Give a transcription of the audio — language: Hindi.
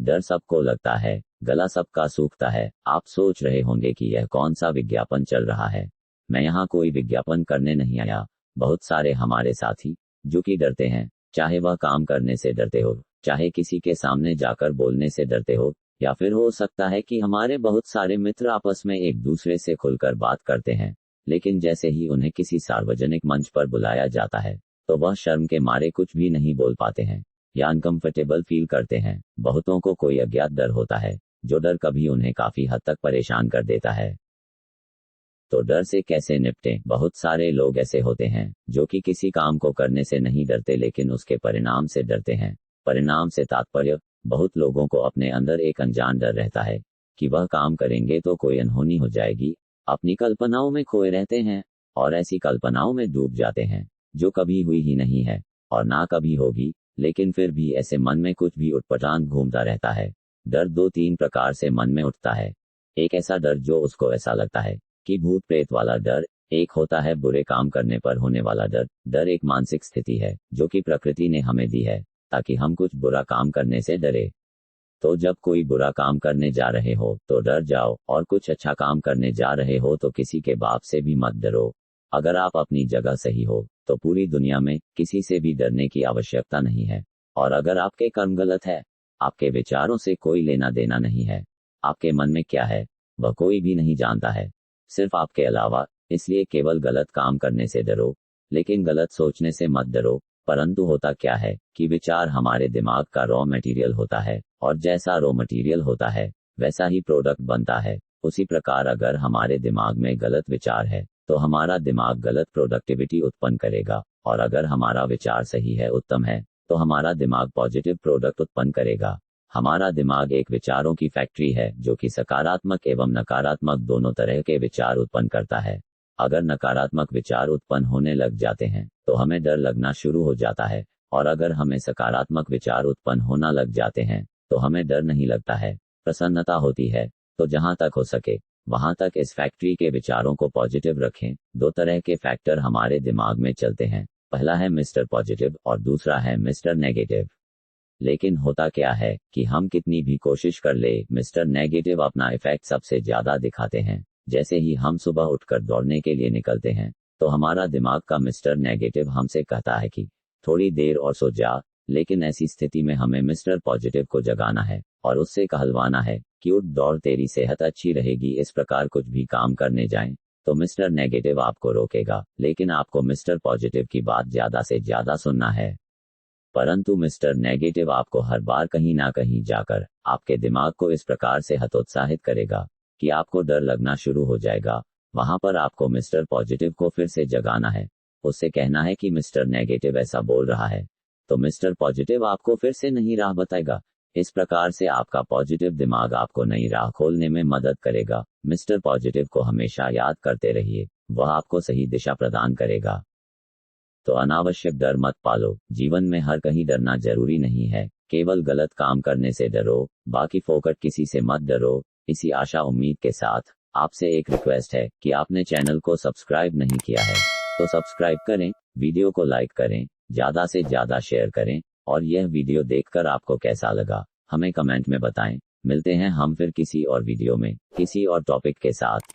डर सबको लगता है, गला सबका सूखता है। आप सोच रहे होंगे कि यह कौन सा विज्ञापन चल रहा है। मैं यहाँ कोई विज्ञापन करने नहीं आया। बहुत सारे हमारे साथी जो कि डरते हैं, चाहे वह काम करने से डरते हो, चाहे किसी के सामने जाकर बोलने से डरते हो, या फिर हो सकता है कि हमारे बहुत सारे मित्र आपस में एक दूसरे से खुलकर बात करते हैं, लेकिन जैसे ही उन्हें किसी सार्वजनिक मंच पर बुलाया जाता है तो वह शर्म के मारे कुछ भी नहीं बोल पाते हैं या अनकंफर्टेबल फील करते हैं। बहुतों को कोई अज्ञात डर होता है, जो डर कभी उन्हें काफी हद तक परेशान कर देता है। तो डर से कैसे निपटें? बहुत सारे लोग ऐसे होते हैं जो कि किसी काम को करने से नहीं डरते, लेकिन उसके परिणाम से डरते हैं। परिणाम से तात्पर्य, बहुत लोगों को अपने अंदर एक अनजान डर रहता है कि वह काम करेंगे तो कोई अनहोनी हो जाएगी। अपनी कल्पनाओं में खोए रहते हैं और ऐसी कल्पनाओं में डूब जाते हैं जो कभी हुई ही नहीं है और ना कभी होगी, लेकिन फिर भी ऐसे मन में कुछ भी उटपटांग घूमता रहता है। डर 2-3 प्रकार से मन में उठता है। एक ऐसा डर जो उसको ऐसा लगता है कि भूत प्रेत वाला डर। एक होता है बुरे काम करने पर होने वाला डर। डर एक मानसिक स्थिति है जो कि प्रकृति ने हमें दी है ताकि हम कुछ बुरा काम करने से डरे। तो जब कोई बुरा काम करने जा रहे हो तो डर जाओ, और कुछ अच्छा काम करने जा रहे हो तो किसी के बाप से भी मत डरो। अगर आप अपनी जगह सही हो तो पूरी दुनिया में किसी से भी डरने की आवश्यकता नहीं है। और अगर आपके कर्म गलत है, आपके विचारों से कोई लेना देना नहीं है। आपके मन में क्या है वह कोई भी नहीं जानता है, सिर्फ आपके अलावा। इसलिए केवल गलत काम करने से डरो, लेकिन गलत सोचने से मत डरो। परंतु होता क्या है कि विचार हमारे दिमाग का रॉ मटेरियल होता है, और जैसा रॉ मटेरियल होता है वैसा ही प्रोडक्ट बनता है। उसी प्रकार अगर हमारे दिमाग में गलत विचार है तो हमारा दिमाग गलत प्रोडक्टिविटी उत्पन्न करेगा, और अगर हमारा विचार सही है, उत्तम है, तो हमारा दिमाग पॉजिटिव प्रोडक्ट उत्पन्न करेगा। हमारा दिमाग एक विचारों की फैक्ट्री है जो कि सकारात्मक एवं नकारात्मक दोनों तरह के विचार उत्पन्न करता है। अगर नकारात्मक विचार उत्पन्न होने लग जाते हैं तो हमें डर लगना शुरू हो जाता है, और अगर हमें सकारात्मक विचार उत्पन्न होना लग जाते हैं तो हमें डर नहीं लगता है, प्रसन्नता होती है। तो जहां तक हो सके वहां तक इस फैक्ट्री के विचारों को पॉजिटिव रखें। 2 तरह के फैक्टर हमारे दिमाग में चलते हैं, पहला है मिस्टर पॉजिटिव और दूसरा है मिस्टर नेगेटिव। लेकिन होता क्या है कि हम कितनी भी कोशिश कर ले, मिस्टर नेगेटिव अपना इफेक्ट सबसे ज्यादा दिखाते हैं। जैसे ही हम सुबह उठकर दौड़ने के लिए निकलते हैं तो हमारा दिमाग का मिस्टर नेगेटिव हमसे कहता है कि थोड़ी देर और सो जा, लेकिन ऐसी स्थिति में हमें मिस्टर पॉजिटिव को जगाना है और उससे कहलवाना है कि उठ दौड़, तेरी सेहत अच्छी रहेगी। इस प्रकार कुछ भी काम करने जाएं तो मिस्टर नेगेटिव आपको रोकेगा, लेकिन आपको मिस्टर पॉजिटिव की बात ज्यादा से ज्यादा सुनना है। परंतु मिस्टर नेगेटिव आपको हर बार कहीं ना कहीं जाकर आपके दिमाग को इस प्रकार से हतोत्साहित करेगा कि आपको डर लगना शुरू हो जाएगा। वहां पर आपको मिस्टर पॉजिटिव को फिर से जगाना है, उससे कहना है कि मिस्टर नेगेटिव ऐसा बोल रहा है, तो मिस्टर पॉजिटिव आपको फिर से नई राह बताएगा। इस प्रकार से आपका पॉजिटिव दिमाग आपको नई राह खोलने में मदद करेगा। मिस्टर पॉजिटिव को हमेशा याद करते रहिए, वह आपको सही दिशा प्रदान करेगा। तो अनावश्यक डर मत पालो। जीवन में हर कहीं डरना जरूरी नहीं है, केवल गलत काम करने से डरो, बाकी फोकट किसी से मत डरो। इसी आशा उम्मीद के साथ आपसे एक रिक्वेस्ट है कि आपने चैनल को सब्सक्राइब नहीं किया है तो सब्सक्राइब करें, वीडियो को लाइक करें, ज्यादा से ज्यादा शेयर करें, और यह वीडियो देखकर आपको कैसा लगा हमें कमेंट में बताएं। मिलते हैं हम फिर किसी और वीडियो में किसी और टॉपिक के साथ।